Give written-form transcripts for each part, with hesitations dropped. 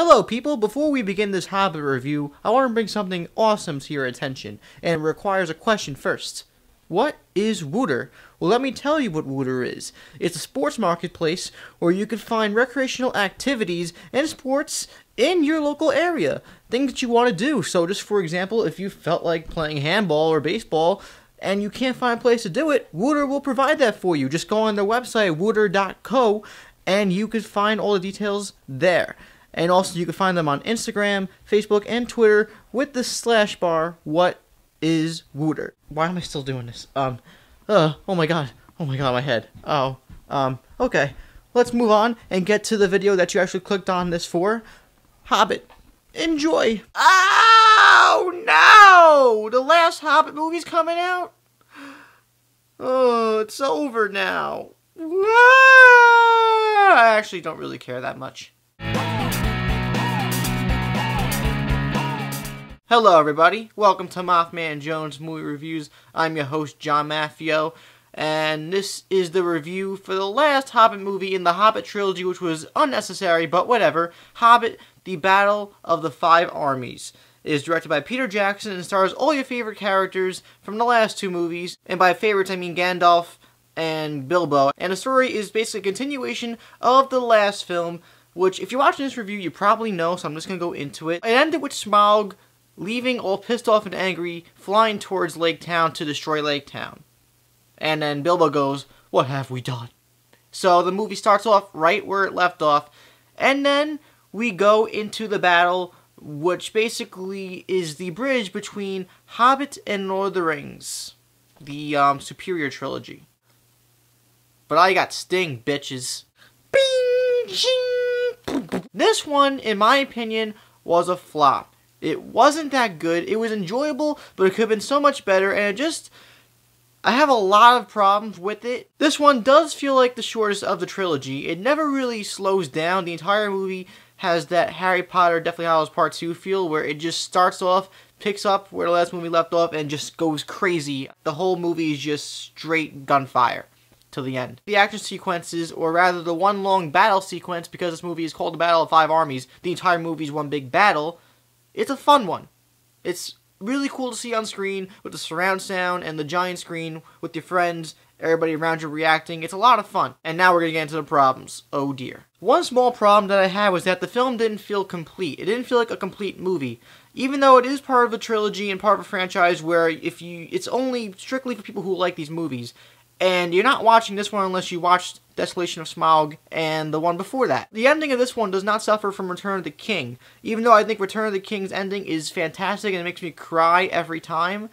Hello people, before we begin this Hobbit review, I want to bring something awesome to your attention, and it requires a question first. What is WOOTER? Well, let me tell you what WOOTER is. It's a sports marketplace where you can find recreational activities and sports in your local area. Things that you want to do. So just for example, if you felt like playing handball or baseball, and you can't find a place to do it, WOOTER will provide that for you. Just go on their website, wooter.co, and you can find all the details there. And also you can find them on Instagram, Facebook, and Twitter with the /bar, what is WOOTER. Why am I still doing this? Oh my god, my head. Okay. Let's move on and get to the video that you actually clicked on this for. Hobbit. Enjoy! Oh no! The last Hobbit movie's coming out? Oh, it's over now. I actually don't really care that much. Hello everybody, welcome to MaffmanJones Movie Reviews. I'm your host John Maffio, and this is the review for the last Hobbit movie in the Hobbit trilogy, which was unnecessary, but whatever. Hobbit, The Battle of the Five Armies. It is directed by Peter Jackson and stars all your favorite characters from the last two movies, and by favorites I mean Gandalf and Bilbo. And the story is basically a continuation of the last film, which if you're watching this review you probably know, so I'm just going to go into it. It ended with Smaug leaving all pissed off and angry, flying towards Lake Town to destroy Lake Town. And then Bilbo goes, "What have we done?" So the movie starts off right where it left off, and then we go into the battle, which basically is the bridge between Hobbit and Lord of the Rings, the superior trilogy. But I got Sting, bitches. Bing, ching. This one, in my opinion, was a flop. It wasn't that good. It was enjoyable, but it could have been so much better, and I have a lot of problems with it. This one does feel like the shortest of the trilogy. It never really slows down. The entire movie has that Harry Potter Deathly Hallows Part 2 feel, where it just starts off, picks up where the last movie left off, and just goes crazy. The whole movie is just straight gunfire to the end. The action sequences, or rather the one long battle sequence, because this movie is called The Battle of Five Armies, the entire movie is one big battle. It's a fun one. It's really cool to see on screen with the surround sound and the giant screen with your friends, everybody around you reacting. It's a lot of fun. And now we're going to get into the problems. Oh dear. One small problem that I had was that the film didn't feel complete. It didn't feel like a complete movie. Even though it is part of a trilogy and part of a franchise where it's only strictly for people who like these movies. And you're not watching this one unless you watched Desolation of Smaug and the one before that. The ending of this one does not suffer from Return of the King. Even though I think Return of the King's ending is fantastic and it makes me cry every time,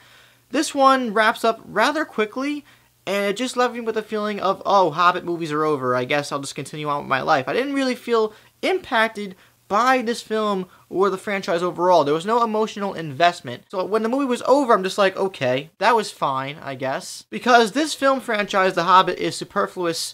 this one wraps up rather quickly, and it just left me with a feeling of, oh, Hobbit movies are over. I guess I'll just continue on with my life. I didn't really feel impacted by this film or the franchise overall. There was no emotional investment. So when the movie was over, I'm just like, okay, that was fine, I guess. Because this film franchise, The Hobbit, is superfluous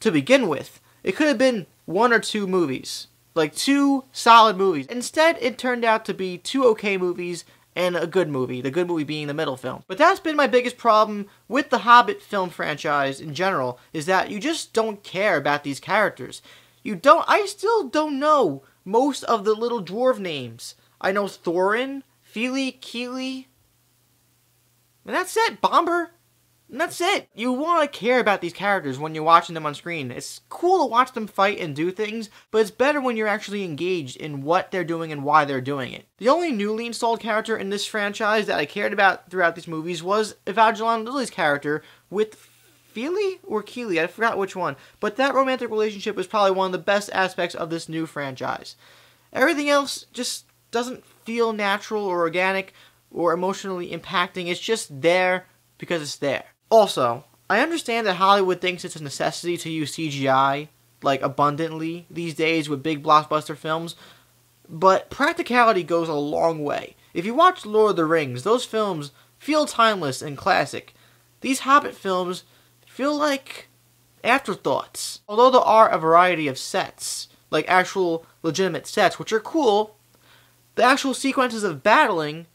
to begin with. It could have been one or two movies. Like two solid movies. Instead, it turned out to be two okay movies and a good movie. The good movie being the middle film. But that's been my biggest problem with the Hobbit film franchise in general, is that you just don't care about these characters. I still don't know most of the little dwarf names. I know Thorin, Fili, Kili, and that's it, Bomber. And that's it. You want to care about these characters when you're watching them on screen. It's cool to watch them fight and do things, but it's better when you're actually engaged in what they're doing and why they're doing it. The only newly installed character in this franchise that I cared about throughout these movies was Evangeline Lilly's character with Fili or Kili, I forgot which one. But that romantic relationship was probably one of the best aspects of this new franchise. Everything else just doesn't feel natural or organic or emotionally impacting. It's just there because it's there. Also, I understand that Hollywood thinks it's a necessity to use CGI, like, abundantly these days with big blockbuster films, but practicality goes a long way. If you watch Lord of the Rings, those films feel timeless and classic. These Hobbit films feel like afterthoughts. Although there are a variety of sets, like actual legitimate sets, which are cool, the actual sequences of battling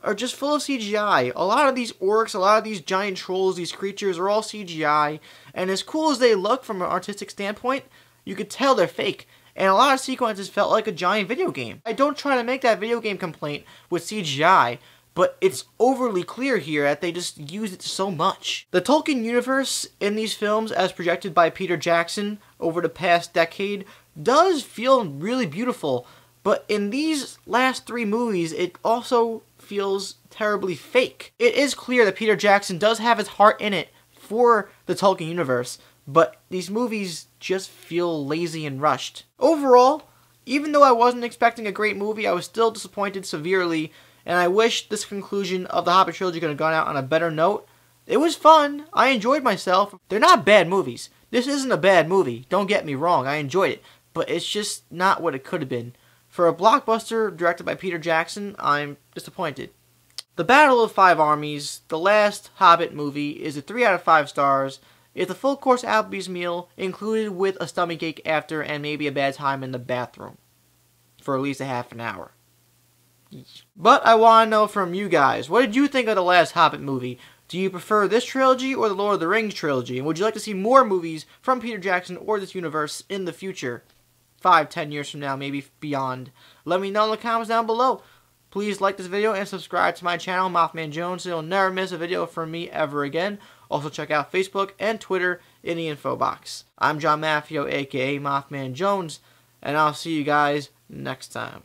are just full of CGI. A lot of these orcs, a lot of these giant trolls, these creatures are all CGI, and as cool as they look from an artistic standpoint, you could tell they're fake. and a lot of sequences felt like a giant video game. I don't try to make that video game complaint with CGI, but it's overly clear here that they just use it so much. The Tolkien universe in these films, as projected by Peter Jackson over the past decade, does feel really beautiful, but in these last 3 movies, it also feels terribly fake. It is clear that Peter Jackson does have his heart in it for the Tolkien universe, but these movies just feel lazy and rushed. Overall, even though I wasn't expecting a great movie, I was still disappointed severely, and I wish this conclusion of the Hobbit trilogy could have gone out on a better note. It was fun. I enjoyed myself. They're not bad movies. This isn't a bad movie. Don't get me wrong. I enjoyed it. But it's just not what it could have been. For a blockbuster directed by Peter Jackson, I'm disappointed. The Battle of Five Armies, the last Hobbit movie, is a 3 out of 5 stars. It's a full-course Applebee's meal, included with a stomachache after and maybe a bad time in the bathroom. For at least a half an hour. But I want to know from you guys, what did you think of the last Hobbit movie? Do you prefer this trilogy or the Lord of the Rings trilogy? And would you like to see more movies from Peter Jackson or this universe in the future? 5-10 years from now, maybe beyond. Let me know in the comments down below. Please like this video and subscribe to my channel, MaffmanJones, so you'll never miss a video from me ever again. Also check out Facebook and Twitter in the info box. I'm John Maffio, aka MaffmanJones, and I'll see you guys next time.